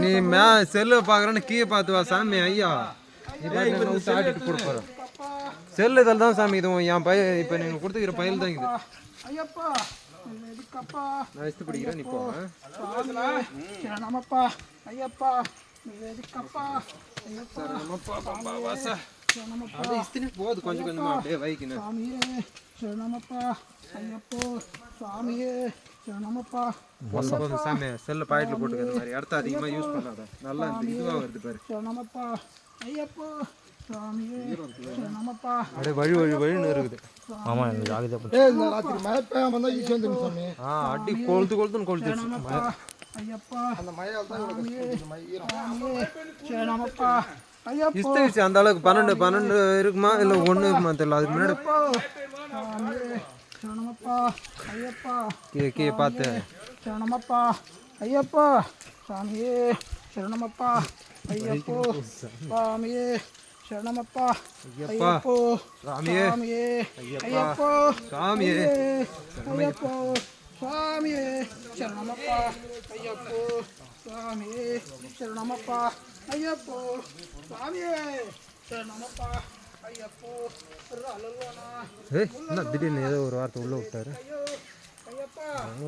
நீ செல்ல பாக்குறேன்னு கீழே பார்த்து வா சாமி ஐயா ஆட்டிட்டு கொடுப்பாரு செல்லு இதில் தான் சாமி இதுவும் என் பையன் இப்போ நீங்கள் கொடுத்துக்கிற பையல் தான் இது ஐயப்பா நான் எஸ்து பிடிக்கிறேன் நீ போ நமப்பா ஐயப்பா வேதிக்கப்பா ஐயப்பா அது இஸ்தினி போகுது கொஞ்சம் கொஞ்சமாக அப்படியே வைக்கணும் சாமியே சரணமப்பா ஐயப்போ சாமியே சரணமப்பா போதும் சாமி செல்ல பாக்கெட்டில் போட்டுக்கிற மாதிரி அடுத்து அதிகமாக யூஸ் பண்ணாத நல்லா இந்த இதுவாக வருது பாரு சரணமப்பா ஐயப்போ சாமியே சரணமப்பா அப்படியே வழி வழி வழின்னு இருக்குது ஆமாம் எனக்கு ஜாகிரதை இந்த ராத்திரி மழை பெய்யாம வந்தால் ஈஸியாக வந்துடும் சாமி அடி கொளுத்து கொளுத்துன்னு கொளுத்துச்சு ஐயப்பா அந்த மழையால் தான் சரணமப்பா ஐயப்பா இஸ்திரிச்சு அந்த அளவுக்கு 12 இருக்குமா இல்லை 1 இருக்குமா தெரியல அதுக்கு முன்னாடி சரணமப்பா ஐயப்பா கீழே பார்த்து சரணமப்பா ஐயப்பா சாமியே சரணமப்பா ஐயப்போ சாமியே சரணமப்பா ஐயப்போ சாமியே ஐயப்போ சாமியே ஐயப்போ சாமியே சரணமப்பா ஐயப்போ சாமியே சரணமப்பா ஐயப்போ சாமியே சரணமப்பா ஐயப்போ என்ன திடீர்னு ஏதோ ஒரு வார்த்தை உள்ள விட்டாரு ஐயோ ஐயப்பா